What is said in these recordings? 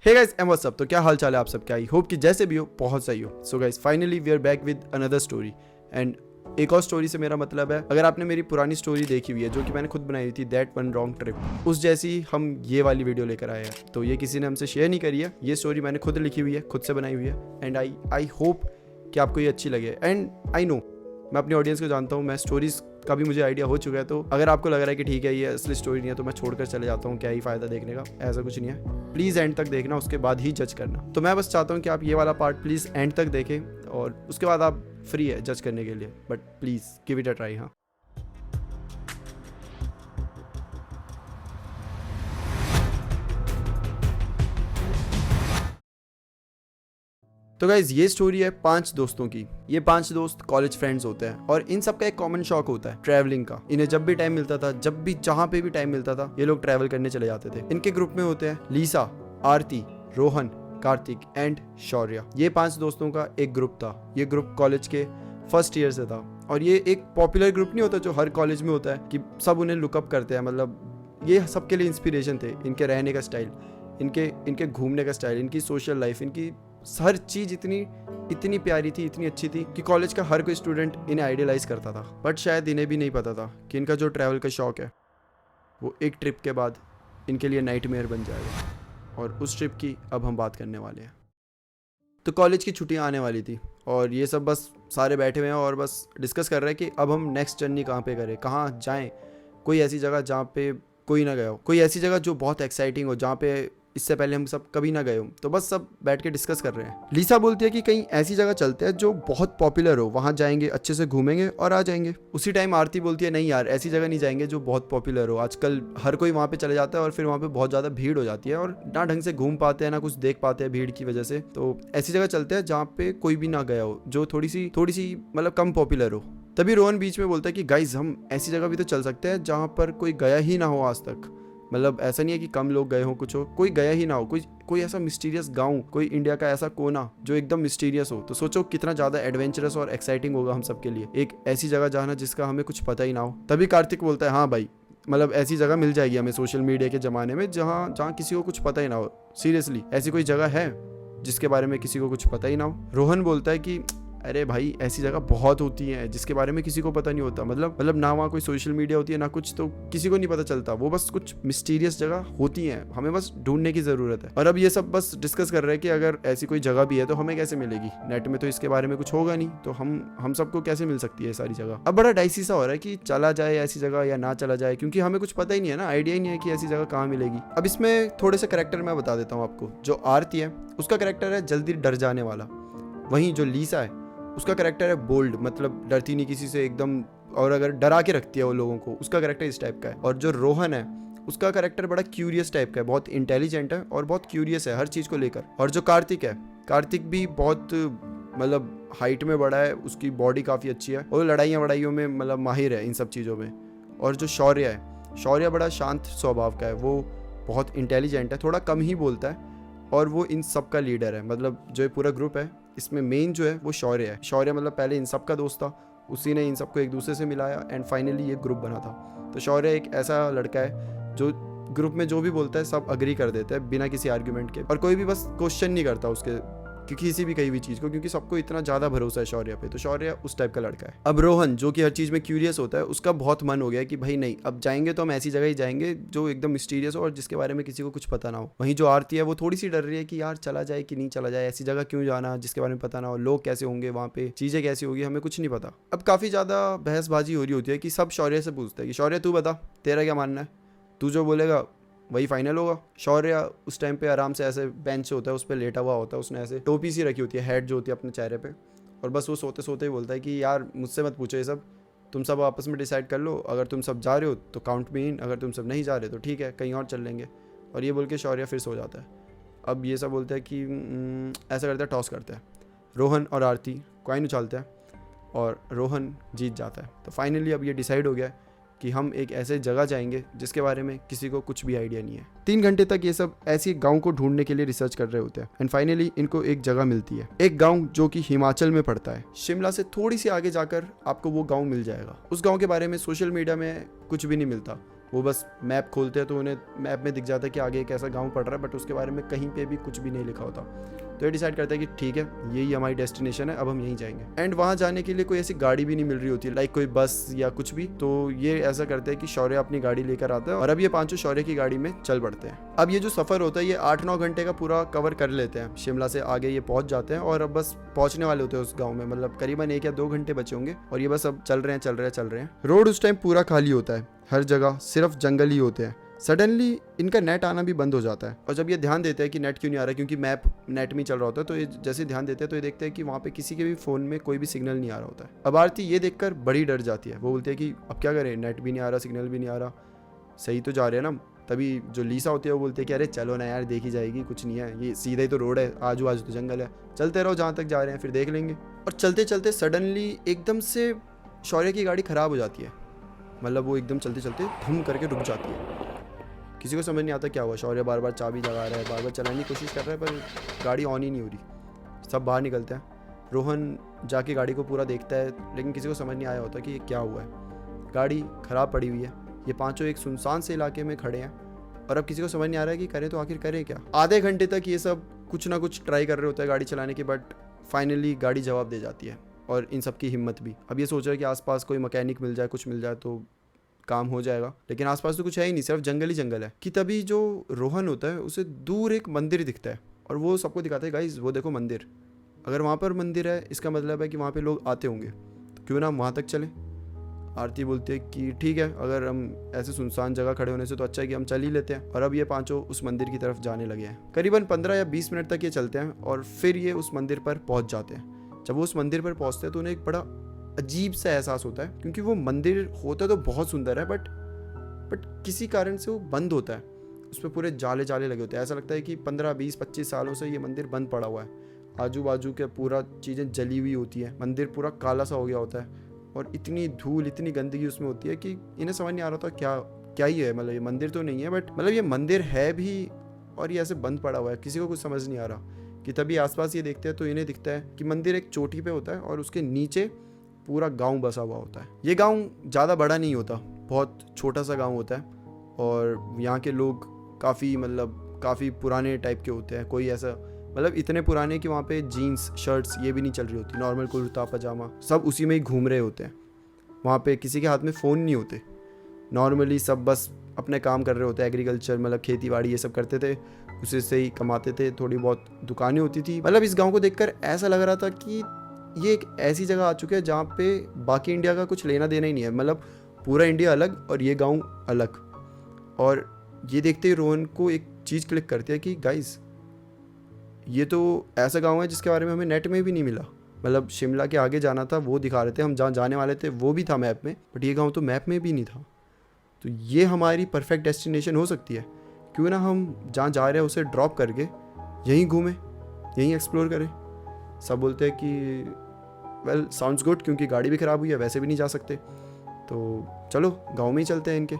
Hey guys and what's up. तो क्या हाल चाल है आप सबके? आई होप कि जैसे भी हो बहुत सही हो। So guys finally we are back with another story. And एक और स्टोरी से मेरा मतलब है, अगर आपने मेरी पुरानी स्टोरी देखी हुई है जो कि मैंने खुद बनाई थी, दैट वन रॉन्ग ट्रिप, उस जैसी हम ये वाली वीडियो लेकर आए हैं। तो ये किसी ने हमसे शेयर नहीं करी है, ये स्टोरी मैंने खुद लिखी हुई है, खुद से बनाई हुई है। एंड आई होप कि आपको ये अच्छी लगे। एंड आई नो, मैं अपनी ऑडियंस को जानता हूँ, मैं स्टोरीज का भी मुझे आइडिया हो चुका है। तो अगर आपको लग रहा है कि ठीक है ये असली स्टोरी नहीं है तो मैं छोड़कर चले जाता हूँ, क्या ही फायदा देखने का। ऐसा कुछ नहीं है, प्लीज़ एंड तक देखना, उसके बाद ही जज करना। तो मैं बस चाहता हूँ कि आप ये वाला पार्ट प्लीज़ एंड तक देखें और उसके बाद आप फ्री है जज करने के लिए, but please give it a try. हाँ, तो गाइज ये स्टोरी है 5 दोस्तों की। ये 5 दोस्त कॉलेज फ्रेंड्स होते हैं और इन सबका एक कॉमन शौक होता है ट्रैवलिंग का। इन्हें जब भी टाइम मिलता था, जब भी जहाँ पे भी टाइम मिलता था, ये लोग ट्रैवल करने चले जाते थे। इनके ग्रुप में होते हैं लीसा, आरती, रोहन, कार्तिक एंड शौर्य। ये 5 दोस्तों का एक ग्रुप था। ये ग्रुप कॉलेज के फर्स्ट ईयर से था और ये एक पॉपुलर ग्रुप नहीं होता जो हर कॉलेज में होता है कि सब उन्हें लुकअप करते हैं। मतलब ये सबके लिए इंस्पिरेशन थे। इनके रहने का स्टाइल, इनके घूमने का स्टाइल, इनकी सोशल लाइफ, इनकी हर चीज़ इतनी प्यारी थी, इतनी अच्छी थी कि कॉलेज का हर कोई स्टूडेंट इन्हें आइडियलाइज करता था। बट शायद इन्हें भी नहीं पता था कि इनका जो ट्रैवल का शौक है वो एक ट्रिप के बाद इनके लिए नाइटमेयर बन जाएगा। और उस ट्रिप की अब हम बात करने वाले हैं। तो कॉलेज की छुट्टियां आने वाली थी और ये सब बस सारे बैठे हुए हैं और बस डिस्कस कर रहे हैं कि अब हम नेक्स्ट जर्नी कहाँ पे करें, कहाँ जाएं। कोई ऐसी जगह जहाँ पे कोई ना गया हो, कोई ऐसी जगह जो बहुत एक्साइटिंग हो, जहाँ पे इससे पहले हम सब कभी ना गए हो। तो बस सब बैठ के डिस्कस कर रहे हैं। लीसा बोलती है कि कहीं ऐसी जगह चलते हैं जो बहुत पॉपुलर हो, वहाँ जाएंगे, अच्छे से घूमेंगे और आ जाएंगे। उसी टाइम आरती बोलती है नहीं यार, ऐसी जगह नहीं जाएंगे जो बहुत पॉपुलर हो। आजकल हर कोई वहाँ पे चले जाता है और फिर वहाँ पे बहुत ज़्यादा भीड़ हो जाती है और ना ढंग से घूम पाते हैं, ना कुछ देख पाते हैं भीड़ की वजह से। तो ऐसी जगह चलते हैं जहाँ पे कोई भी ना गया हो, जो थोड़ी सी मतलब कम पॉपुलर हो। तभी रोहन बीच में बोलता है कि गाइज हम ऐसी जगह भी तो चल सकते हैं जहाँ पर कोई गया ही ना हो आज तक। मतलब ऐसा नहीं है कि कम लोग गए हो, कुछ हो, कोई गया ही ना हो, कोई ऐसा मिस्टीरियस गांव, कोई इंडिया का ऐसा कोना जो एकदम मिस्टीरियस हो। तो सोचो कितना ज्यादा एडवेंचरस और एक्साइटिंग होगा हम सबके लिए, एक ऐसी जगह जाना जिसका हमें कुछ पता ही ना हो। तभी कार्तिक बोलता है हाँ भाई, मतलब ऐसी जगह मिल जाएगी हमें सोशल मीडिया के ज़माने में जहाँ किसी को कुछ पता ही ना हो। सीरियसली ऐसी कोई जगह है जिसके बारे में किसी को कुछ पता ही ना हो? रोहन बोलता है कि अरे भाई ऐसी जगह बहुत होती हैं जिसके बारे में किसी को पता नहीं होता। मतलब ना वहाँ कोई सोशल मीडिया होती है ना कुछ, तो किसी को नहीं पता चलता। वो बस कुछ मिस्टीरियस जगह होती हैं, हमें बस ढूंढने की ज़रूरत है। और अब ये सब बस डिस्कस कर रहे हैं कि अगर ऐसी कोई जगह भी है तो हमें कैसे मिलेगी। नेट में तो इसके बारे में कुछ होगा नहीं, तो हम सबको कैसे मिल सकती है सारी जगह। अब बड़ा डाइसी सा हो रहा है कि चला जाए ऐसी जगह या ना चला जाए, क्योंकि हमें कुछ पता ही नहीं है ना, आइडिया ही नहीं है कि ऐसी जगह कहाँ मिलेगी। अब इसमें थोड़े से करेक्टर मैं बता देता हूँ आपको। जो आरती है उसका करेक्टर है जल्दी डर जाने वाला। वहीं जो लीसा है उसका करेक्टर है बोल्ड, मतलब डरती नहीं किसी से एकदम, और अगर डरा के रखती है वो लोगों को, उसका करेक्टर इस टाइप का है। और जो रोहन है उसका करेक्टर बड़ा क्यूरियस टाइप का है, बहुत इंटेलिजेंट है और बहुत क्यूरियस है हर चीज़ को लेकर। और जो कार्तिक है, कार्तिक भी बहुत मतलब हाइट में बड़ा है, उसकी बॉडी काफ़ी अच्छी है और लड़ाइयों में मतलब माहिर है इन सब चीज़ों में। और जो शौर्य है, शौर्य बड़ा शांत स्वभाव का है, वो बहुत इंटेलिजेंट है, थोड़ा कम ही बोलता है और वो इन सब का लीडर है। मतलब जो ये पूरा ग्रुप है इसमें मेन जो है वो शौर्य है। शौर्य मतलब पहले इन सब का दोस्त था, उसी ने इन सबको एक दूसरे से मिलाया एंड फाइनली ये ग्रुप बना था। तो शौर्य एक ऐसा लड़का है जो ग्रुप में जो भी बोलता है सब अग्री कर देते हैं बिना किसी आर्ग्यूमेंट के, और कोई भी बस क्वेश्चन नहीं करता उसके किसी भी कही हुई चीज़ को, क्योंकि सबको इतना ज़्यादा भरोसा है शौर्य पे। तो शौर्य उस टाइप का लड़का है। अब रोहन जो कि हर चीज़ में क्यूरियस होता है, उसका बहुत मन हो गया कि भाई नहीं, अब जाएंगे तो हम ऐसी जगह ही जाएंगे जो एकदम मिस्टीरियस हो और जिसके बारे में किसी को कुछ पता ना हो। वहीं जो आरती है वो थोड़ी सी डर रही है कि यार चला जाए कि नहीं चला जाए, ऐसी जगह क्यों जाना जिसके बारे में पता ना हो, लोग कैसे होंगे वहाँ पे, चीज़ें कैसी होगी, हमें कुछ नहीं पता। अब काफ़ी ज़्यादा बहसबाजी हो रही होती है कि सब शौर्य से पूछते हैं कि शौर्य तू बता, तेरा क्या मानना है, तू जो बोलेगा वही फाइनल होगा। शौर्य उस टाइम पे आराम से ऐसे बेंच होता है उस पर लेटा हुआ होता है, उसने ऐसे टोपी सी रखी होती है, हेड जो होती है अपने चेहरे पे, और बस वो सोते सोते ही बोलता है कि यार मुझसे मत पूछो ये सब, तुम सब आपस में डिसाइड कर लो, अगर तुम सब जा रहे हो तो काउंट मी इन, अगर तुम सब नहीं जा रहे तो ठीक है कहीं और चल लेंगे। और ये बोल के शौर्य फिर सो जाता है। अब ये सब बोलते हैं कि ऐसा करते हैं, टॉस करते हैं। रोहन और आरती कॉइन उछालते हैं और रोहन जीत जाता है। तो फाइनली अब ये डिसाइड हो गया कि हम एक ऐसे जगह जाएंगे जिसके बारे में किसी को कुछ भी आइडिया नहीं है। 3 घंटे तक ये सब ऐसी गांव को ढूंढने के लिए रिसर्च कर रहे होते हैं एंड फाइनली इनको एक जगह मिलती है, एक गांव जो कि हिमाचल में पड़ता है। शिमला से थोड़ी सी आगे जाकर आपको वो गांव मिल जाएगा। उस गांव के बारे में सोशल मीडिया में कुछ भी नहीं मिलता, वो बस मैप खोलते हैं तो उन्हें मैप में दिख जाता है कि आगे एक ऐसा गांव पड़ रहा है, बट उसके बारे में कहीं पे भी कुछ भी नहीं लिखा होता। तो ये डिसाइड करता है कि ठीक है यही हमारी डेस्टिनेशन है, अब हम यहीं जाएंगे। एंड वहाँ जाने के लिए कोई ऐसी गाड़ी भी नहीं मिल रही होती, लाइक कोई बस या कुछ भी। तो ये ऐसा करते हैं कि शौर्य अपनी गाड़ी लेकर आता है और अब ये पांचों शौर्य की गाड़ी में चल पड़ते हैं। अब ये जो सफर होता है ये 8-9 घंटे का पूरा कवर कर लेते हैं। शिमला से आगे ये पहुंच जाते हैं और अब बस पहुंचने वाले होते हैं उस गाँव में, मतलब करीबन 1 या 2 घंटे बचे होंगे। और ये बस अब चल रहे हैं। रोड उस टाइम पूरा खाली होता है, हर जगह सिर्फ जंगल ही होते हैं। सडनली इनका नेट आना भी बंद हो जाता है और जब ये ध्यान देते हैं कि नेट क्यों नहीं आ रहा, क्योंकि मैप नेट में चल रहा होता है, तो ये जैसे ध्यान देते हैं तो ये देखते हैं कि वहाँ पे किसी के भी फ़ोन में कोई भी सिग्नल नहीं आ रहा होता है। अब आरती ये देखकर बड़ी डर जाती है। वो बोलती है कि अब क्या करें, नेट भी नहीं आ रहा, सिग्नल भी नहीं आ रहा, सही तो जा रहे हैं ना। तभी जो लीसा होती है वो बोलती है कि अरे चलो ना यार, देखी जाएगी, कुछ नहीं है, ये सीधा ही तो रोड है, आजू बाजू तो जंगल है, चलते रहो जहाँ तक जा रहे हैं, फिर देख लेंगे। और चलते चलते सडनली एकदम से शौर्य की गाड़ी ख़राब हो जाती है, मतलब वो एकदम चलते चलते धुम करके रुक जाती है। किसी को समझ नहीं आता क्या हुआ। शौर्य बार बार चाबी लगा रहा है, बार बार चलाने की कोशिश कर रहा है, पर गाड़ी ऑन ही नहीं हो रही। सब बाहर निकलते हैं। रोहन जाके गाड़ी को पूरा देखता है, लेकिन किसी को समझ नहीं आया होता कि ये क्या हुआ है। गाड़ी ख़राब पड़ी हुई है, ये पांचों एक सुनसान से इलाके में खड़े हैं और अब किसी को समझ नहीं आ रहा है कि करें तो आखिर करें क्या। आधे घंटे तक ये सब कुछ ना कुछ ट्राई कर रहे होते हैं गाड़ी चलाने की, बट फाइनली गाड़ी जवाब दे जाती है और इन सब की हिम्मत भी। अब ये सोच रहा है कि आसपास कोई मैकेनिक मिल जाए, कुछ मिल जाए तो काम हो जाएगा, लेकिन आसपास तो कुछ है ही नहीं, सिर्फ जंगल ही जंगल है। कि तभी जो रोहन होता है उसे दूर एक मंदिर दिखता है और वो सबको दिखाता है, गाइस वो देखो मंदिर, अगर वहाँ पर मंदिर है इसका मतलब है कि वहाँ पे लोग आते होंगे, तो क्यों ना हम वहाँ तक चलें। आरती बोलती है कि ठीक है, अगर हम ऐसे सुनसान जगह खड़े होने से तो अच्छा है कि हम चल ही लेते हैं। और अब ये पांचों उस मंदिर की तरफ जाने लगे हैं। करीबन 15 या 20 मिनट तक ये चलते हैं और फिर ये उस मंदिर पर पहुंच जाते हैं। जब वो उस मंदिर पर पहुंचते हैं तो उन्हें एक बड़ा अजीब सा एहसास होता है, क्योंकि वो मंदिर होता तो बहुत सुंदर है, बट किसी कारण से वो बंद होता है। उस पर पूरे जाले जाले लगे होते हैं। ऐसा लगता है कि 15, 20, 25 सालों से ये मंदिर बंद पड़ा हुआ है। आजू बाजू के पूरा चीज़ें जली हुई होती है, मंदिर पूरा काला सा हो गया होता है और इतनी धूल, इतनी गंदगी उसमें होती है कि इन्हें समझ नहीं आ रहा था क्या ही है। मतलब ये मंदिर तो नहीं है, बट मतलब ये मंदिर है भी और ये ऐसे बंद पड़ा हुआ है, किसी को कुछ समझ नहीं आ रहा। कि तभी आसपास ये देखते हैं तो इन्हें दिखता है कि मंदिर एक चोटी पे होता है और उसके नीचे पूरा गांव बसा हुआ होता है। ये गांव ज़्यादा बड़ा नहीं होता, बहुत छोटा सा गांव होता है और यहाँ के लोग काफ़ी पुराने टाइप के होते हैं। कोई ऐसा मतलब इतने पुराने कि वहाँ पे जीन्स शर्ट्स ये भी नहीं चल रही होती, नॉर्मल कुर्ता पजामा सब उसी में ही घूम रहे होते हैं। वहाँ पे किसी के हाथ में फ़ोन नहीं होते, नॉर्मली सब बस अपने काम कर रहे होते हैं। एग्रीकल्चर मतलब खेती बाड़ी ये सब करते थे, उसी से ही कमाते थे। थोड़ी बहुत दुकानें होती थी। मतलब इस गाँव को देखकर ऐसा लग रहा था कि ये एक ऐसी जगह आ चुकी है जहाँ पे बाकी इंडिया का कुछ लेना देना ही नहीं है। मतलब पूरा इंडिया अलग और ये गाँव अलग। और ये देखते ही रोहन को एक चीज़ क्लिक करती है कि गाइस ये तो ऐसा गांव है जिसके बारे में हमें नेट में भी नहीं मिला। मतलब शिमला के आगे जाना था वो दिखा रहे थे, हम जहाँ जाने वाले थे वो भी था मैप में, बट ये गांव तो मैप में भी नहीं था। तो ये हमारी परफेक्ट डेस्टिनेशन हो सकती है। क्यों ना हम जहाँ जा रहे हैं उसे ड्रॉप करके यहीं घूमें, यहीं एक्सप्लोर करें। सब बोलते हैं कि वेल साउंड्स गुड, क्योंकि गाड़ी भी ख़राब हुई है, वैसे भी नहीं जा सकते, तो चलो गाँव में ही चलते हैं इनके।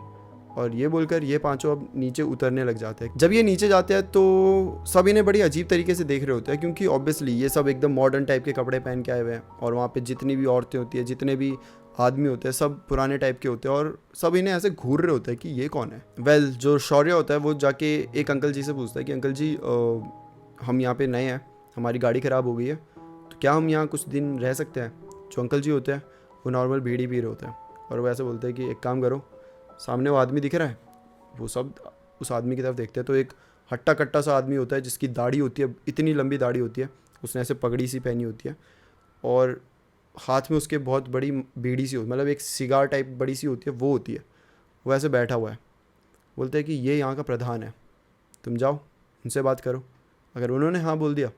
और ये बोलकर ये पांचों अब नीचे उतरने लग जाते हैं। जब ये नीचे जाते हैं तो सब इन्हें बड़ी अजीब तरीके से देख रहे होते हैं, क्योंकि ऑब्वियसली ये सब एकदम मॉडर्न टाइप के कपड़े पहन के आए हुए हैं और वहाँ पे जितनी भी औरतें होती है, जितने भी आदमी होते हैं, सब पुराने टाइप के होते हैं और सब इन्हें ऐसे घूर रहे होते हैं कि ये कौन है। वेल जो शौर्य होता है वो जाके एक अंकल जी से पूछता है कि अंकल जी हम यहाँ पे नए हैं, हमारी गाड़ी ख़राब हो गई है, तो क्या हम यहाँ कुछ दिन रह सकते हैं। जो अंकल जी होते हैं वो नॉर्मल बीड़ी पी रहे होते हैं और वो ऐसे बोलते हैं कि एक काम करो, सामने वो आदमी दिख रहा है, वो सब उस आदमी की तरफ देखते हैं तो एक हट्टा कट्टा सा आदमी होता है जिसकी दाढ़ी होती है, इतनी लंबी दाढ़ी होती है, उसने ऐसे पगड़ी सी पहनी होती है और हाथ में उसके बहुत बड़ी बीड़ी सी होती, मतलब एक सिगार टाइप बड़ी सी होती है, वो होती है। वो ऐसे बैठा हुआ है। बोलते हैं कि ये यहाँ का प्रधान है, तुम जाओ उनसे बात करो, अगर उन्होंने हाँ बोल दिया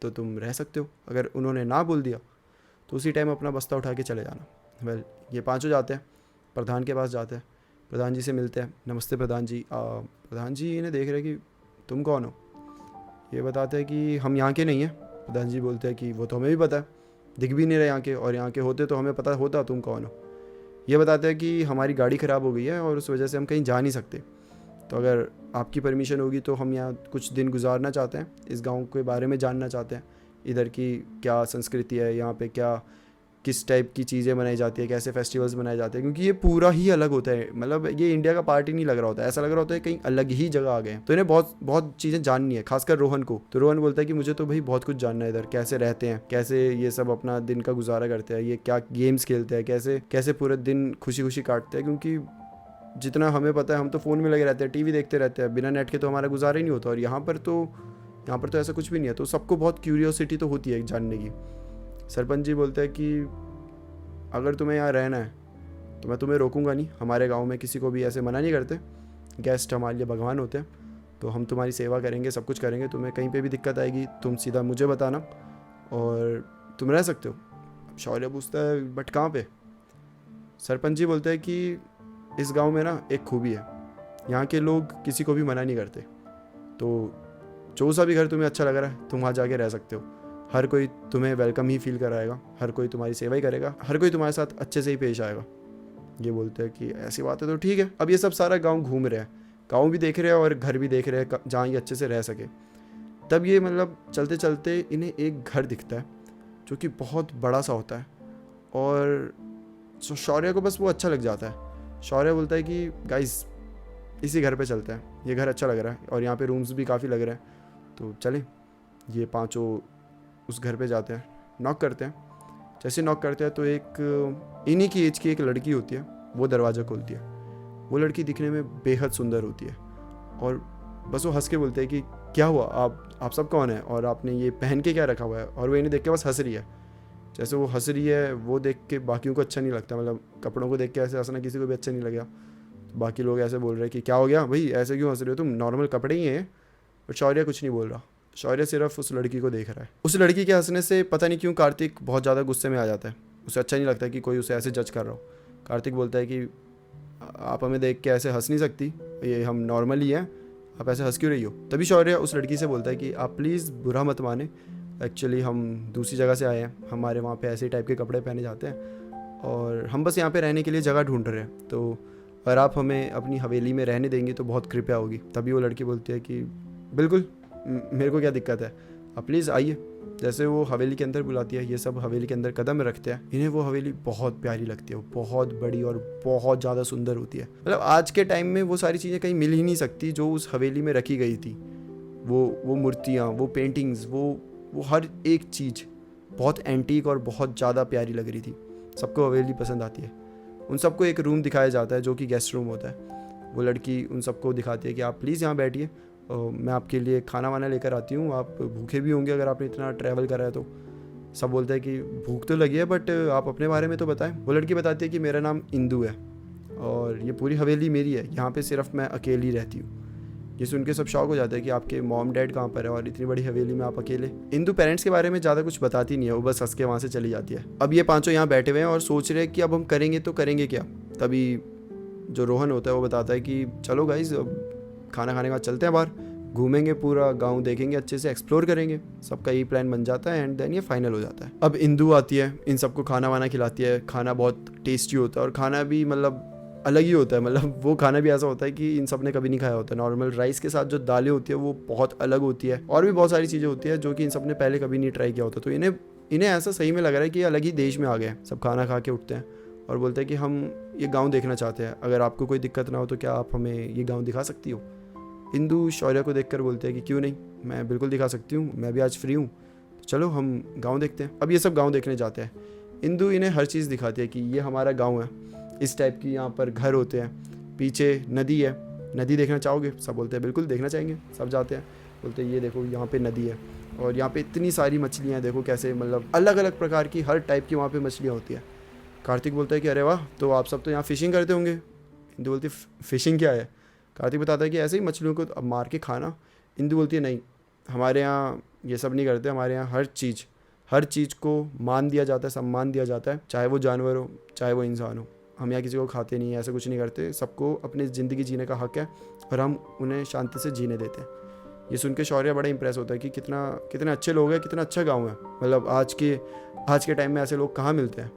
तो तुम रह सकते हो, अगर उन्होंने ना बोल दिया तो उसी टाइम अपना बस्ता उठा के चले जाना। वेल ये पाँचों जाते हैं, प्रधान के पास जाते हैं, प्रधान जी से मिलते हैं। नमस्ते प्रधान जी। प्रधान जी इन्हें देख रहे हैं कि तुम कौन हो। ये बताते हैं कि हम यहाँ के नहीं हैं। प्रधान जी बोलते हैं कि वो तो हमें भी पता है, दिख भी नहीं रहे यहाँ के, और यहाँ के होते तो हमें पता होता तुम कौन हो। ये बताते हैं कि हमारी गाड़ी ख़राब हो गई है और उस वजह से हम कहीं जा नहीं सकते, तो अगर आपकी परमिशन होगी तो हम यहाँ कुछ दिन गुजारना चाहते हैं, इस गाँव के बारे में जानना चाहते हैं, इधर की क्या संस्कृति है, यहाँ पे क्या किस टाइप की चीज़ें बनाई जाती है, कैसे फेस्टिवल्स मनाए जाते हैं, क्योंकि ये पूरा ही अलग होता है। मतलब ये इंडिया का पार्ट ही नहीं लग रहा होता है, ऐसा लग रहा होता है कहीं अलग ही जगह आ गए हैं। तो इन्हें बहुत बहुत चीज़ें जाननी है, खासकर रोहन को। तो रोहन बोलता है कि मुझे तो भाई बहुत कुछ जानना है इधर, कैसे रहते हैं, कैसे ये सब अपना दिन का गुजारा करते हैं, ये क्या गेम्स खेलते हैं, कैसे कैसे पूरे दिन खुशी खुशी काटते हैं। क्योंकि जितना हमें पता है हम तो फ़ोन में लगे रहते हैं, टीवी देखते रहते हैं, बिना नेट के तो हमारा गुजारा ही नहीं होता। और यहाँ पर तो ऐसा कुछ भी नहीं है। तो सबको बहुत क्यूरियोसिटी तो होती है जानने की। सरपंच जी बोलते हैं कि अगर तुम्हें यहाँ रहना है तो मैं तुम्हें रोकूंगा नहीं, हमारे गांव में किसी को भी ऐसे मना नहीं करते, गेस्ट हमारे लिए भगवान होते हैं, तो हम तुम्हारी सेवा करेंगे, सब कुछ करेंगे। तुम्हें कहीं पे भी दिक्कत आएगी तुम सीधा मुझे बताना और तुम रह सकते हो। शौर्य पूछता है बट कहाँ पे? सरपंच जी बोलते हैं कि इस गांव में ना एक खूबी है, यहाँ के लोग किसी को भी मना नहीं करते। तो जो सा भी घर तुम्हें अच्छा लग रहा है तुम वहाँ जाके रह सकते हो, हर कोई तुम्हें वेलकम ही फील कराएगा, हर कोई तुम्हारी सेवा ही करेगा, हर कोई तुम्हारे साथ अच्छे से ही पेश आएगा। ये बोलते हैं कि ऐसी बात है तो ठीक है। अब ये सब सारा गांव घूम रहे हैं, गांव भी देख रहे हैं और घर भी देख रहे हैं जहाँ ये अच्छे से रह सके। तब ये मतलब चलते चलते इन्हें एक घर दिखता है जो कि बहुत बड़ा सा होता है और शौर्य को बस वो अच्छा लग जाता है। शौर्य बोलता है कि गाइस इसी घर पे चलते हैं, ये घर अच्छा लग रहा है और यहाँ पे रूम्स भी काफ़ी लग रहे हैं, तो चलें। ये पांचों उस घर पे जाते हैं, नॉक करते हैं। जैसे नॉक करते हैं तो एक इन्हीं की एज की एक लड़की होती है, वो दरवाज़ा खोलती है। वो लड़की दिखने में बेहद सुंदर होती है और बस वो हंस के बोलते हैं कि क्या हुआ, आप सब कौन है और आपने ये पहन के क्या रखा हुआ है। और वो इन्हें देख के बस हंस रही है। जैसे वो हंस रही है वो देख के बाकियों को अच्छा नहीं लगता, मतलब कपड़ों को देख के ऐसे हंसना किसी को भी अच्छा नहीं लगा। तो बाकी लोग ऐसे बोल रहे हैं कि क्या हो गया भाई, ऐसे क्यों हंस रहे हो तुम, नॉर्मल कपड़े ही हैं। बट शौर्य कुछ नहीं बोल रहा, शौर्य सिर्फ उस लड़की को देख रहा है। उस लड़की के हंसने से पता नहीं क्यों कार्तिक बहुत ज़्यादा गुस्से में आ जाता है। उसे अच्छा नहीं लगता कि कोई उसे ऐसे जज कर रहा हो। कार्तिक बोलता है कि आप हमें देख के ऐसे हंस नहीं सकती, ये हम नॉर्मल ही हैं, आप ऐसे हंस क्यों रही हो। तभी शौर्य उस लड़की से बोलता है कि आप प्लीज़ बुरा मत माने, एक्चुअली हम दूसरी जगह से आए हैं, हमारे वहाँ पे ऐसे टाइप के कपड़े पहने जाते हैं और हम बस यहाँ पे रहने के लिए जगह ढूंढ रहे हैं, तो अगर आप हमें अपनी हवेली में रहने देंगे तो बहुत कृपया होगी। तभी वो लड़की बोलती है कि बिल्कुल, मेरे को क्या दिक्कत है, आप प्लीज़ आइए। जैसे वो हवेली के अंदर बुलाती है, ये सब हवेली के अंदर कदम रखते हैं। इन्हें वो हवेली बहुत प्यारी लगती है, वो बहुत बड़ी और बहुत ज़्यादा सुंदर होती है। मतलब आज के टाइम में वो सारी चीज़ें कहीं मिल ही नहीं सकती जो उस हवेली में रखी गई थी। वो मूर्तियाँ, वो पेंटिंग्स, वो हर एक चीज़ बहुत एंटीक और बहुत ज़्यादा प्यारी लग रही थी। सबको हवेली पसंद आती है। उन सबको एक रूम दिखाया जाता है जो कि गेस्ट रूम होता है। वो लड़की उन सबको दिखाती है कि आप प्लीज़ यहाँ बैठिए, मैं आपके लिए खाना वाना लेकर आती हूँ, आप भूखे भी होंगे अगर आपने इतना ट्रैवल करा है तो। सब बोलते हैं कि भूख तो लगी है बट आप अपने बारे में तो बताएं। वो लड़की बताती है कि मेरा नाम इंदू है और ये पूरी हवेली मेरी है, यहाँ पे सिर्फ मैं अकेली रहती हूँ। ये सुन के सब शॉक हो जाते हैं कि आपके मॉम डैड कहाँ पर है और इतनी बड़ी हवेली में आप अकेले। इंदू पेरेंट्स के बारे में ज़्यादा कुछ बताती नहीं है, वो बस हंस के वहाँ से चली जाती है। अब ये पांचों यहाँ बैठे हुए हैं और सोच रहे हैं कि अब हम करेंगे तो करेंगे क्या। तभी जो रोहन होता है वो बताता है कि चलो गाइज, अब खाना खाने के बाद चलते हैं बाहर, घूमेंगे, पूरा गांव देखेंगे, अच्छे से एक्सप्लोर करेंगे। सबका यही प्लान बन जाता है एंड देन ये फाइनल हो जाता है। अब इंदू आती है, इन सबको खाना वाना खिलाती है। खाना बहुत टेस्टी होता है और खाना भी मतलब अलग ही होता है। मतलब वो खाना भी ऐसा होता है कि इन सब ने कभी नहीं खाया होता। नॉर्मल राइस के साथ जो दालें होती है वो बहुत अलग होती है और भी बहुत सारी चीज़ें होती है जो कि इन सब ने पहले कभी नहीं ट्राई किया होता। तो इन्हें ऐसा सही में लग रहा है कि अलग ही देश में आ गए हैं। सब खाना खा के उठते हैं और बोलते हैं कि हम ये गाँव देखना चाहते हैं, अगर आपको कोई दिक्कत ना हो तो क्या आप हमें ये गाँव दिखा सकती हो। इंदू शौर्य को देखकर बोलते हैं कि क्यों नहीं, मैं बिल्कुल दिखा सकती हूँ, मैं भी आज फ्री हूँ, तो चलो हम गांव देखते हैं। अब ये सब गांव देखने जाते हैं। इंदू इन्हें हर चीज़ दिखाती है कि ये हमारा गांव है, इस टाइप की यहाँ पर घर होते हैं, पीछे नदी है, नदी देखना चाहोगे। सब बोलते हैं बिल्कुल देखना चाहेंगे। सब जाते हैं, बोलते हैं ये देखो यहाँ पे नदी है और यहाँ पे इतनी सारी मछलियाँ, देखो कैसे मतलब अलग अलग प्रकार की हर टाइप की वहाँ पे मछलियाँ होती है। कार्तिक बोलता है कि अरे वाह, तो आप सब तो यहाँ फ़िशिंग करते होंगे। इंदू बोलती है फ़िशिंग क्या है। कार्तिक बताता है कि ऐसे ही मछलियों को अब मार के खाना। इंदू बोलती है नहीं, हमारे यहाँ ये सब नहीं करते, हमारे यहाँ हर चीज़ को मान दिया जाता है, सम्मान दिया जाता है, चाहे वो जानवर हो चाहे वो इंसान हो। हम यहाँ किसी को खाते नहीं, ऐसा कुछ नहीं करते, सबको अपनी ज़िंदगी जीने का हक है और हम उन्हें शांति से जीने देते हैं। ये सुन के शौर्य बड़ा इंप्रेस होता है कि कितने अच्छे लोग हैं, कितना अच्छा गाँव है। मतलब आज के टाइम में ऐसे लोग कहाँ मिलते हैं।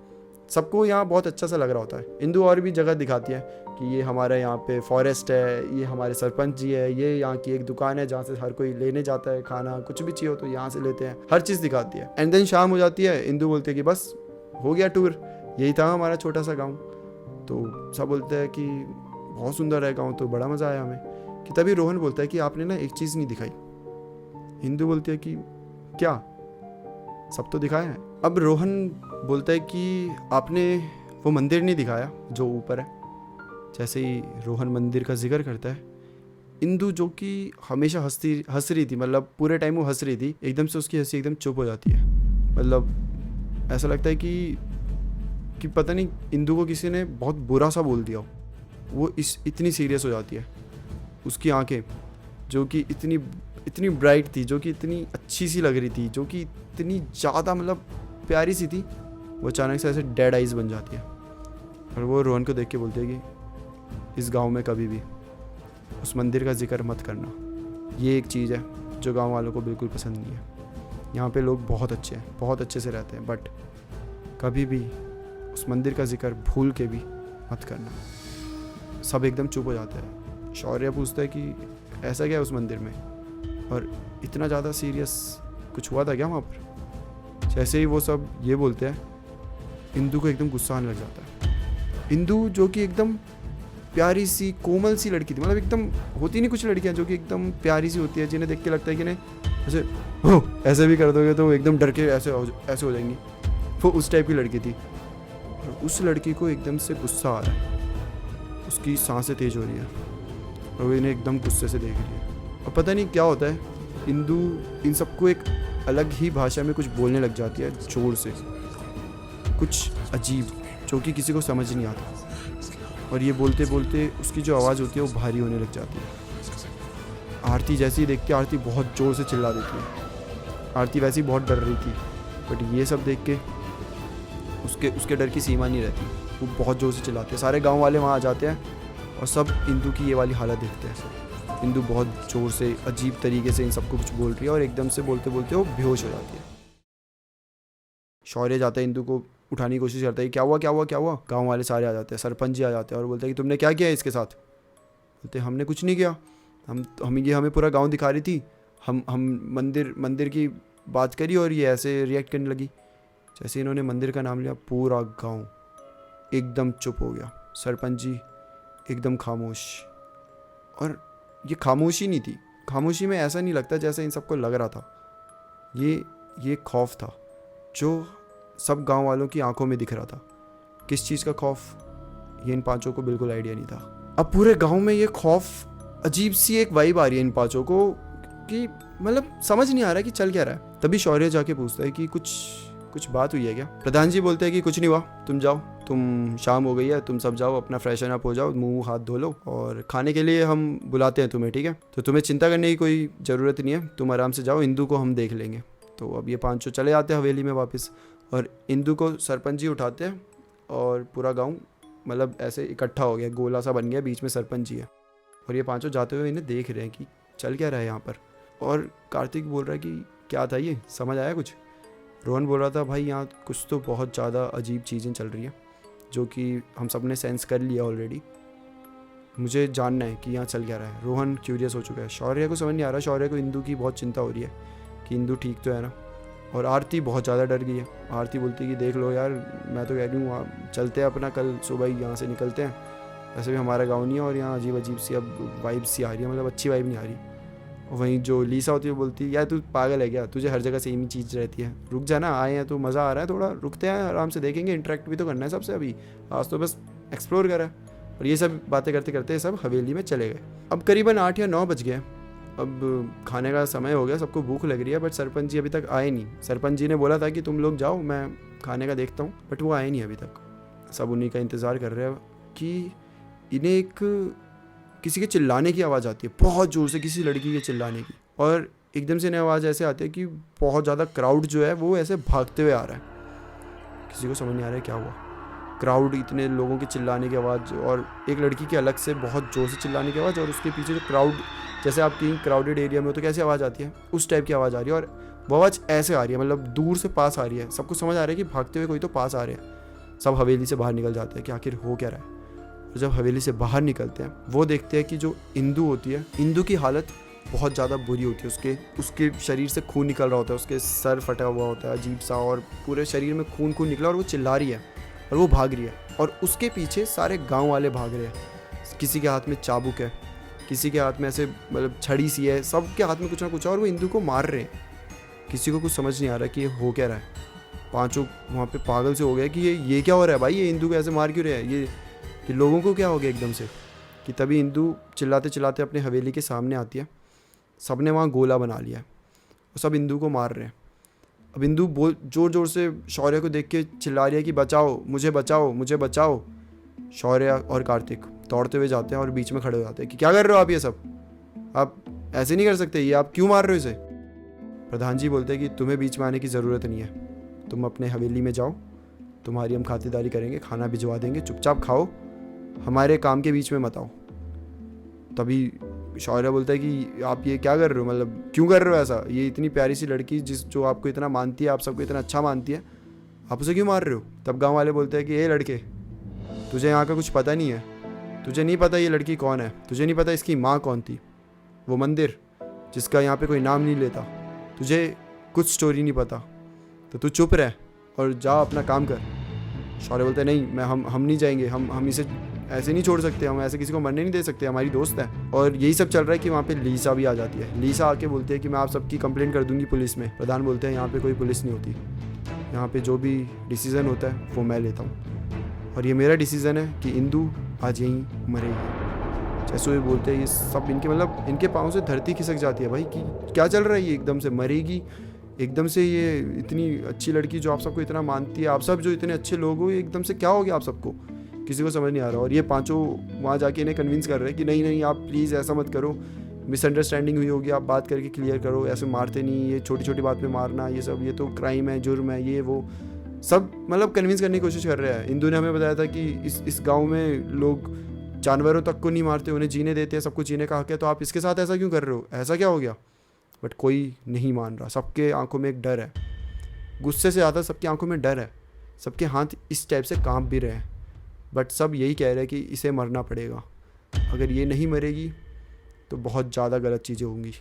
सबको यहाँ बहुत अच्छा सा लग रहा होता है। इंदू और भी जगह दिखाती है कि ये हमारे यहाँ पे फॉरेस्ट है, ये हमारे सरपंच जी है, ये यहाँ की एक दुकान है जहाँ से हर कोई लेने जाता है खाना, कुछ भी चाहिए हो तो यहाँ से लेते हैं। हर चीज़ दिखाती है। एंड देन शाम हो जाती है। इंदू बोलती है कि बस हो गया टूर, यही था हमारा छोटा सा गाँव। तो सब बोलते हैं कि बहुत सुंदर है गाँव, तो बड़ा मज़ा आया हमें। कि तभी रोहन बोलता है कि आपने ना एक चीज़ नहीं दिखाई। इंदु बोलती है कि क्या, सब तो दिखाया है। अब रोहन बोलता है कि आपने वो मंदिर नहीं दिखाया जो ऊपर है। जैसे ही रोहन मंदिर का जिक्र करता है, इंदु जो कि हमेशा हंस रही थी, मतलब पूरे टाइम वो हंस रही थी, एकदम से उसकी हंसी एकदम चुप हो जाती है। मतलब ऐसा लगता है कि पता नहीं इंदु को किसी ने बहुत बुरा सा बोल दिया हो। वो इतनी सीरियस हो जाती है। उसकी आंखें जो कि इतनी ब्राइट थी, जो कि इतनी अच्छी सी लग रही थी, जो कि इतनी ज़्यादा मतलब प्यारी सी थी, वो अचानक से ऐसे डेड आइज बन जाती है। और वो रोहन को देख के बोलती है कि इस गांव में कभी भी उस मंदिर का जिक्र मत करना। ये एक चीज़ है जो गांव वालों को बिल्कुल पसंद नहीं है। यहाँ पे लोग बहुत अच्छे हैं, बहुत अच्छे से रहते हैं, बट कभी भी उस मंदिर का जिक्र भूल के भी मत करना। सब एकदम चुप हो जाते हैं। शौर्य पूछता है कि ऐसा क्या है उस मंदिर में, और इतना ज़्यादा सीरियस कुछ हुआ था क्या वहाँ पर। जैसे ही वो सब ये बोलते हैं, इंदु को एकदम गुस्सा आने लग जाता है। इंदु जो कि एकदम प्यारी सी कोमल सी लड़की थी, मतलब एकदम होती नहीं कुछ लड़कियां जो कि एकदम प्यारी सी होती है, जिन्हें देख के लगता है कि नहीं ऐसे ऐसे भी कर दोगे तो एकदम डर के ऐसे हो जाएंगी, वो उस टाइप की लड़की थी। और उस लड़की को एकदम से गुस्सा आ रहा है, उसकी सांसें तेज हो रही है और वो इन्हें एकदम गुस्से से देख रही है। और पता नहीं क्या होता है, इंदु इन सबको एक अलग ही भाषा में कुछ बोलने लग जाती है, जोर से, कुछ अजीब जो कि किसी को समझ नहीं आता। और ये बोलते बोलते उसकी जो आवाज़ होती है वो भारी होने लग जाती है। आरती जैसे ही देखती है, आरती बहुत ज़ोर से चिल्ला देती है। आरती वैसे ही बहुत डर रही थी, बट ये सब देख के उसके डर की सीमा नहीं रहती, वो बहुत ज़ोर से चिल्लाते हैं। सारे गांव वाले वहाँ आ जाते हैं और सब इंदु की ये वाली हालत देखते हैं। इंदु बहुत ज़ोर से अजीब तरीके से इन सबको कुछ बोल रही है और एकदम से बोलते बोलते वो बेहोश हो जाती है। शौर्य जाता है, इंदु को उठाने की कोशिश करता है, क्या हुआ क्या हुआ क्या हुआ। गांव वाले सारे आ जाते हैं, सरपंच जी आ जाते हैं और बोलते हैं कि तुमने क्या किया इसके साथ। बोलते हमने कुछ नहीं किया, हमें पूरा गांव दिखा रही थी, हम मंदिर की बात करी और ये ऐसे रिएक्ट करने लगी। जैसे इन्होंने मंदिर का नाम लिया, पूरा गांव एकदम चुप हो गया। सरपंच जी एकदम खामोश। और ये खामोशी नहीं थी, खामोशी में ऐसा नहीं लगता जैसा इन सबको लग रहा था। ये खौफ था जो सब गांव वालों की आंखों में दिख रहा था। किस चीज़ का खौफ, ये इन पांचों को बिल्कुल आइडिया नहीं था। अब पूरे गांव में ये खौफ, अजीब सी एक वाइब आ रही है इन पांचों को कि मतलब समझ नहीं आ रहा कि चल क्या रहा है। तभी शौर्य जाके पूछता है कि कुछ बात हुई है क्या। प्रधान जी बोलते हैं कि कुछ नहीं हुआ, तुम जाओ, तुम शाम हो गई है, तुम सब जाओ अपना फ्रेशन अप हो जाओ, मुंह हाथ धो लो और खाने के लिए हम बुलाते हैं तुम्हें, ठीक है। तो तुम्हें चिंता करने की कोई ज़रूरत नहीं है, तुम आराम से जाओ, इंदु को हम देख लेंगे। तो अब ये पांचों चले जाते हैं हवेली में वापस और इंदु को सरपंच जी उठाते हैं और पूरा गांव मतलब ऐसे इकट्ठा हो गया, गोला सा बन गया, बीच में सरपंच जी है और ये पांचों जाते हुए इन्हें देख रहे हैं कि चल क्या रहा है यहाँ पर। और कार्तिक बोल रहा है कि क्या था ये, समझ आया कुछ। रोहन बोल रहा था भाई यहाँ कुछ तो बहुत ज़्यादा अजीब चीज़ें चल रही हैं जो कि हम सब ने सेंस कर लिया ऑलरेडी, मुझे जानना है कि यहाँ चल क्या रहा है। रोहन क्यूरियस हो चुका है। शौर्य को समझ नहीं आ रहा, शौर्य को इंदु की बहुत चिंता हो रही है कि इंदु ठीक तो है ना। और आरती बहुत ज़्यादा डर गई है। आरती बोलती है कि देख लो यार, मैं तो कह रही हूँ चलते हैं अपना, कल सुबह ही यहाँ से निकलते हैं। वैसे भी हमारा गाँव नहीं है और यहाँ अजीब सी अब वाइब सी आ रही है, मतलब अच्छी वाइब नहीं आ रही। और वहीं जो लीसा होती है वो बोलती है यार तू पागल है क्या, तुझे हर जगह सेम ही चीज़ रहती है, रुक जा ना, आए हैं तो मज़ा आ रहा है, थोड़ा रुकते हैं आराम से देखेंगे, इंटरेक्ट भी तो करना है सबसे, अभी आज तो बस एक्सप्लोर करा। और ये सब बातें करते करते सब हवेली में चले गए। अब करीबन 8 या 9 बज गए। अब खाने का समय हो गया, सबको भूख लग रही है, बट सरपंच जी अभी तक आए नहीं। सरपंच जी ने बोला था कि तुम लोग जाओ, मैं खाने का देखता हूँ, बट वो आए नहीं अभी तक। सब उन्हीं का इंतज़ार कर रहे हैं कि इन्हें एक किसी के चिल्लाने की आवाज़ आती है, बहुत ज़ोर से किसी लड़की के चिल्लाने की। और एकदम से इन्हें आवाज़ ऐसे आती है कि बहुत ज़्यादा क्राउड जो है वो ऐसे भागते हुए आ रहा है। किसी को समझ नहीं आ रहा है क्या हुआ। क्राउड, इतने लोगों के चिल्लाने की आवाज़ और एक लड़की के अलग से बहुत ज़ोर से चिल्लाने की आवाज़, और उसके पीछे जो क्राउड, जैसे आप कहीं क्राउडेड एरिया में हो तो कैसी आवाज़ आती है, उस टाइप की आवाज़ आ रही है। और वो आवाज़ ऐसे आ रही है, मतलब दूर से पास आ रही है। सबको समझ आ रहा है कि भागते हुए कोई तो पास आ रहे हैं। सब हवेली से बाहर निकल जाते हैं कि आखिर हो क्या रहा है। और जब हवेली से बाहर निकलते हैं वो देखते हैं कि जो इंदु होती है, इंदु की हालत बहुत ज़्यादा बुरी होती है। उसके उसके शरीर से खून निकल रहा होता है, उसके सर फटा हुआ होता है अजीब सा, और पूरे शरीर में खून खून निकला, और वो चिल्ला रही है और वो भाग रही है, और उसके पीछे सारे गांव वाले भाग रहे हैं। किसी के हाथ में चाबुक है, किसी के हाथ में ऐसे मतलब छड़ी सी है, सबके हाथ में कुछ ना कुछ है, और वो इंदू को मार रहे हैं। किसी को कुछ समझ नहीं आ रहा कि ये हो क्या रहा है। पांचों वहाँ पे पागल से हो गए कि ये क्या हो रहा है भाई, ये इंदू को ऐसे मार क्यों रहे हैं, ये लोगों को क्या हो गया एकदम से। कि तभी इंदू चिल्लाते चिल्लाते अपने हवेली के सामने आती है। सबने वहाँ गोला बना लिया है और सब इंदू को मार रहे हैं। अब इंदू जोर जोर से शौर्य को देख के चिल्ला रही है कि बचाओ, मुझे बचाओ, मुझे बचाओ। शौर्य और कार्तिक दौड़ते हुए जाते हैं और बीच में खड़े हो जाते हैं कि क्या कर रहे हो आप, ये सब आप ऐसे नहीं कर सकते, ये आप क्यों मार रहे हो इसे। प्रधान जी बोलते हैं कि तुम्हें बीच में आने की ज़रूरत नहीं है, तुम अपने हवेली में जाओ, तुम्हारी हम खातिरदारी करेंगे, खाना भिजवा देंगे, चुपचाप खाओ, हमारे काम के बीच में मत आओ। तभी शौर्य बोलता है कि आप ये क्या कर रहे हो, मतलब क्यों कर रहे हो ऐसा, ये इतनी प्यारी सी लड़की जो आपको इतना मानती है, आप सबको इतना अच्छा मानती है, आप उसे क्यों मार रहे हो। तब गांव वाले बोलते हैं कि ये लड़के, तुझे यहाँ का कुछ पता नहीं है, तुझे नहीं पता ये लड़की कौन है, तुझे नहीं पता इसकी माँ कौन थी, वो मंदिर जिसका यहाँ पे कोई नाम नहीं लेता, तुझे कुछ स्टोरी नहीं पता, तो तू चुप रह और जा अपना काम कर। शौर्य बोलते हैं नहीं, हम नहीं जाएंगे, हम इसे ऐसे नहीं छोड़ सकते, हम ऐसे किसी को मरने नहीं दे सकते, हमारी दोस्त है। और यही सब चल रहा है कि वहाँ पे लीसा भी आ जाती है। लीसा आके बोलती है कि मैं आप सबकी कंप्लेंट कर दूंगी पुलिस में। प्रधान बोलते हैं यहाँ पे कोई पुलिस नहीं होती, यहाँ पे जो भी डिसीज़न होता है वो मैं लेता हूँ, और ये मेरा डिसीज़न है कि इंदू आज यहीं मरेगी। जैसे वो बोलते हैं ये सब इनके मतलब इनके पाँव से धरती खिसक जाती है भाई कि क्या चल रहा है, ये एकदम से मरेगी, एकदम से ये इतनी अच्छी लड़की जो आप सबको इतना मानती है, आप सब जो इतने अच्छे लोग हो, एकदम से क्या हो गया आप सबको, किसी को समझ नहीं आ रहा। और ये पांचों वहाँ जाके इन्हें कन्विंस कर रहे हैं कि नहीं नहीं आप प्लीज़ ऐसा मत करो, मिसअंडरस्टैंडिंग हुई होगी, आप बात करके क्लियर करो, ऐसे मारते नहीं, ये छोटी छोटी बात पे मारना, ये सब ये तो क्राइम है, जुर्म है, ये वो सब मतलब कन्विंस करने की कोशिश कर रहे हैं। इंदू ने हमें बताया था कि इस गाँव में लोग जानवरों तक को नहीं मारते, उन्हें जीने देते हैं, सबको जीने का हक है, तो आप इसके साथ ऐसा क्यों कर रहे हो, ऐसा क्या हो गया। बट कोई नहीं मान रहा, सबके आंखों में एक डर है, गुस्से से ज़्यादा सबकी आंखों में डर है, सबके हाथ इस टाइप से कांप भी रहे हैं। बट सब यही कह रहे हैं कि इसे मरना पड़ेगा, अगर ये नहीं मरेगी तो बहुत ज़्यादा गलत चीज़ें होंगी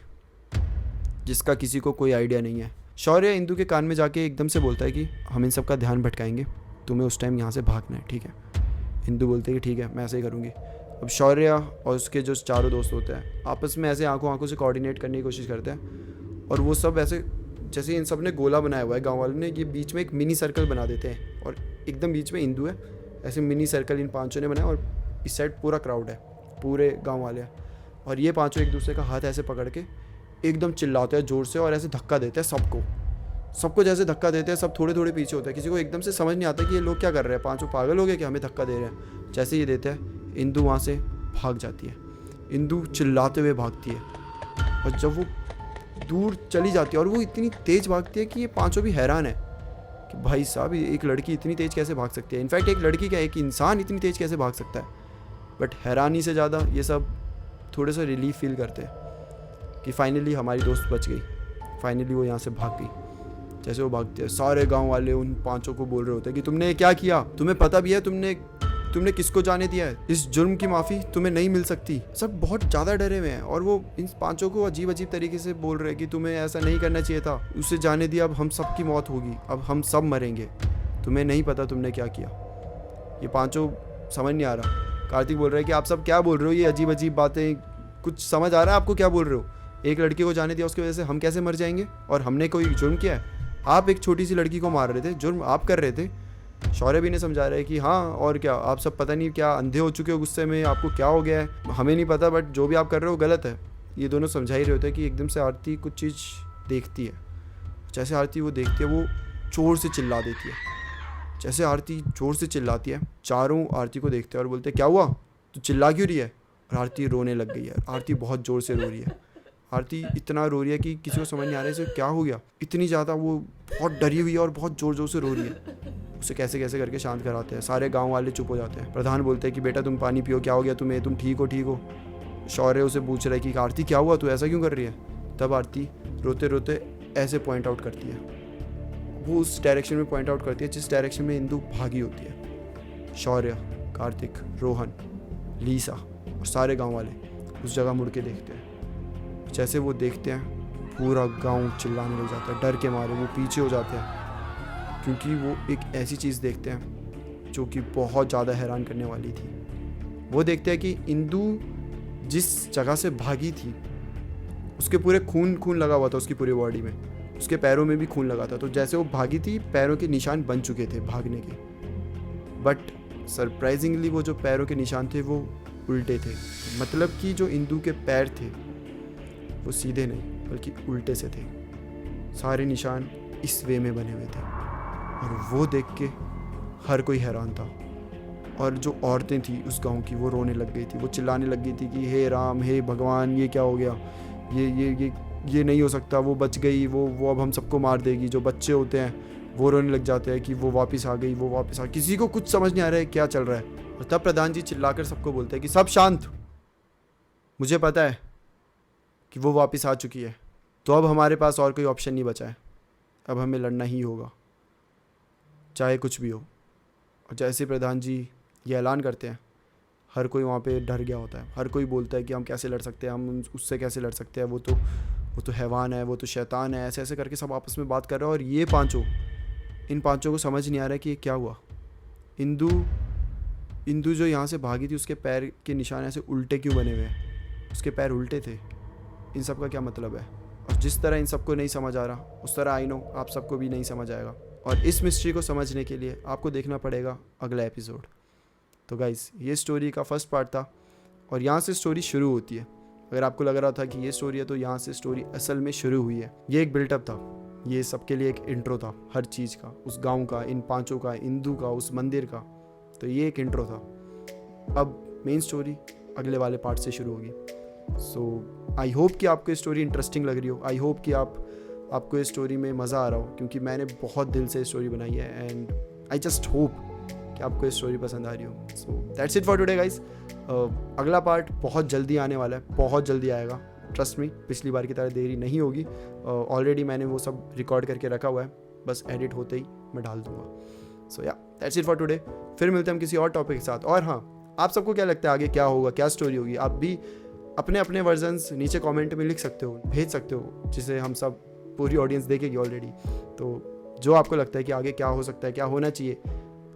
जिसका किसी को कोई आइडिया नहीं है। शौर्य इंदू के कान में जाके एकदम से बोलता है कि हम इन सब का ध्यान भटकाएंगे, तुम्हें उस टाइम यहाँ से भागना है, ठीक है। इंदू बोलते हैं कि ठीक है, मैं ऐसे ही करूँगी। अब शौर्य और उसके जो चारों दोस्त होते हैं आपस में ऐसे आंखों से कोऑर्डिनेट करने की कोशिश करते हैं, और वो सब ऐसे जैसे इन सब ने गोला बनाया हुआ है गांव वालों ने, ये बीच में एक मिनी सर्कल बना देते हैं और एकदम बीच में इंदू है, ऐसे मिनी सर्कल इन पांचों ने बनाया, और इस साइड पूरा क्राउड है, पूरे गांव वाले हैं, और ये पांचों एक दूसरे का हाथ ऐसे पकड़ के एकदम चिल्लाते हैं जोर से और ऐसे धक्का देते हैं सबको जैसे धक्का देते हैं, सब थोड़े थोड़े पीछे होते हैं, किसी को एकदम से समझ नहीं आता कि ये लोग क्या कर रहे हैं, पांचों पागल हो गए कि हमें धक्का दे रहे हैं। जैसे ये देते हैं इंदू वहाँ से भाग जाती है, इंदू चिल्लाते हुए भागती है, और जब वो दूर चली जाती है और वो इतनी तेज़ भागती है कि ये पांचों भी हैरान है कि भाई साहब एक लड़की इतनी तेज़ कैसे भाग सकती है, इनफैक्ट एक लड़की क्या एक इंसान इतनी तेज़ कैसे भाग सकता है। बट हैरानी से ज़्यादा ये सब थोड़े सा रिलीफ फील करते हैं कि फाइनली हमारी दोस्त बच गई, फाइनली वो यहाँ से भाग गई। जैसे वो भागते हैं सारे गांव वाले उन पांचों को बोल रहे होते हैं कि तुमने क्या किया, तुम्हें पता भी है तुमने किसको जाने दिया है, इस जुर्म की माफ़ी तुम्हें नहीं मिल सकती। सब बहुत ज़्यादा डरे हुए हैं और वो इन पांचों को अजीब अजीब तरीके से बोल रहे हैं कि तुम्हें ऐसा नहीं करना चाहिए था, उसे जाने दिया, अब हम सब की मौत होगी, अब हम सब मरेंगे, तुम्हें नहीं पता तुमने क्या किया। ये पांचों समझ नहीं आ रहा। कार्तिक बोल रहा है कि आप सब क्या बोल रहे हो, ये अजीब अजीब बातें, कुछ समझ आ रहा है आपको क्या बोल रहे हो, एक लड़की को जाने दिया उसकी वजह से हम कैसे मर जाएंगे, और हमने कोई जुर्म किया है, आप एक छोटी सी लड़की को मार रहे थे, जुर्म आप कर रहे थे। शौर्य भी ने समझा रहा है कि हाँ और क्या, आप सब पता नहीं क्या अंधे हो चुके हो गुस्से में, आपको क्या हो गया है हमें नहीं पता, बट जो भी आप कर रहे हो गलत है। ये दोनों समझा ही रहे होते हैं कि एकदम से आरती कुछ चीज़ देखती है, जैसे आरती वो देखती है वो जोर से चिल्ला देती है, जैसे आरती जोर से चिल्लाती है, चारों आरती को देखते हैं और बोलते हैं क्या हुआ, तो चिल्ला क्यों रही है, और आरती रोने लग गई है। आरती बहुत ज़ोर से रो रही है, आरती इतना रो रही है कि किसी को समझ नहीं आ रहा है इसे क्या हो गया, इतनी ज़्यादा वो बहुत डरी हुई है और बहुत ज़ोर ज़ोर से रो रही है। उसे कैसे कैसे करके शांत कराते हैं, सारे गांव वाले चुप हो जाते हैं। प्रधान बोलते हैं कि बेटा तुम पानी पियो, क्या हो गया तुम्हें, तुम ठीक हो। शौर्य उसे पूछ रहा है कि आरती क्या हुआ, तू ऐसा क्यों कर रही है। तब आरती रोते रोते ऐसे पॉइंट आउट करती है, वो उस डायरेक्शन में पॉइंट आउट करती है जिस डायरेक्शन में इंदू भागी होती है। शौर्य, कार्तिक, रोहन, लीसा और सारे गाँव वाले उस जगह मुड़ के देखते हैं। जैसे वो देखते हैं पूरा गांव चिल्लाने लग जाता है, डर के मारे वो पीछे हो जाते हैं, क्योंकि वो एक ऐसी चीज़ देखते हैं जो कि बहुत ज़्यादा हैरान करने वाली थी। वो देखते हैं कि इंदु जिस जगह से भागी थी उसके पूरे खून लगा हुआ था, उसकी पूरी बॉडी में, उसके पैरों में भी खून लगा था। तो जैसे वो भागी थी पैरों के निशान बन चुके थे भागने के, बट सरप्राइजिंगली वो जो पैरों के निशान थे वो उल्टे थे। मतलब कि जो इंदु के पैर थे वो सीधे नहीं बल्कि उल्टे से थे, सारे निशान इस वे में बने हुए थे। और वो देख के हर कोई हैरान था, और जो औरतें थी उस गांव की वो रोने लग गई थी, वो चिल्लाने लग गई थी कि हे राम, हे भगवान, ये क्या हो गया, ये नहीं हो सकता, वो बच गई, वो अब हम सबको मार देगी। जो बच्चे होते हैं वो रोने लग जाते हैं कि वो वापस आ गई, वो वापस आ, किसी को कुछ समझ नहीं आ रहा है क्या चल रहा है। और तब प्रधान जी चिल्लाकर सबको बोलते हैं कि सब शांत, मुझे पता है कि वो वापस आ चुकी है, तो अब हमारे पास और कोई ऑप्शन नहीं बचा है, अब हमें लड़ना ही होगा चाहे कुछ भी हो। और जैसे प्रधान जी ये ऐलान करते हैं हर कोई वहाँ पे डर गया होता है, हर कोई बोलता है कि हम कैसे लड़ सकते हैं, हम उससे कैसे लड़ सकते हैं, वो तो हैवान है, वो तो शैतान है, ऐसे ऐसे करके सब आपस में बात कर रहे हैं। और ये इन पांचों को समझ नहीं आ रहा है कि ये क्या हुआ। इंदु जो यहाँ से भागी थी उसके पैर के निशान ऐसे उल्टे क्यों बने हुए हैं, उसके पैर उल्टे थे, इन सब का क्या मतलब है। और जिस तरह इन सबको नहीं समझ आ रहा उस तरह आई नो आप सबको भी नहीं समझ आएगा। और इस मिस्ट्री को समझने के लिए आपको देखना पड़ेगा अगला एपिसोड। तो गाइस ये स्टोरी का फर्स्ट पार्ट था और यहाँ से स्टोरी शुरू होती है। अगर आपको लग रहा था कि ये स्टोरी है तो यहाँ से स्टोरी असल में शुरू हुई है। ये एक बिल्टअप था, ये सबके लिए एक इंट्रो था, हर चीज़ का, उस गांव का, इन पांचों का, इंदु का, उस मंदिर का। तो ये एक इंट्रो था। अब मेन स्टोरी अगले वाले पार्ट से शुरू होगी। सो आई होप कि आपको ये स्टोरी इंटरेस्टिंग लग रही हो, आई होप कि आपको इस स्टोरी में मज़ा आ रहा हो, क्योंकि मैंने बहुत दिल से स्टोरी बनाई है एंड आई जस्ट होप कि आपको ये स्टोरी पसंद आ रही हो। So that's it for today guys. अगला पार्ट बहुत जल्दी आने वाला है, बहुत जल्दी आएगा, ट्रस्ट मी, पिछली बार की तरह देरी नहीं होगी। ऑलरेडी मैंने वो सब रिकॉर्ड करके रखा हुआ है, बस एडिट होते ही मैं डाल दूंगा। सो या दैट्स इट फॉर टुडे। फिर मिलते हैं हम किसी और टॉपिक के साथ। और हाँ, आप सबको क्या लगता है आगे क्या होगा, क्या स्टोरी होगी, आप भी अपने अपने वर्जन्स नीचे कमेंट में लिख सकते हो, भेज सकते हो, जिसे हम सब पूरी ऑडियंस देखेगी ऑलरेडी। तो जो आपको लगता है कि आगे क्या हो सकता है, क्या होना चाहिए,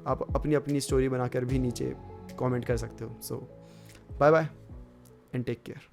आप अपनी अपनी स्टोरी बनाकर भी नीचे कमेंट कर सकते हो। So bye bye and take care.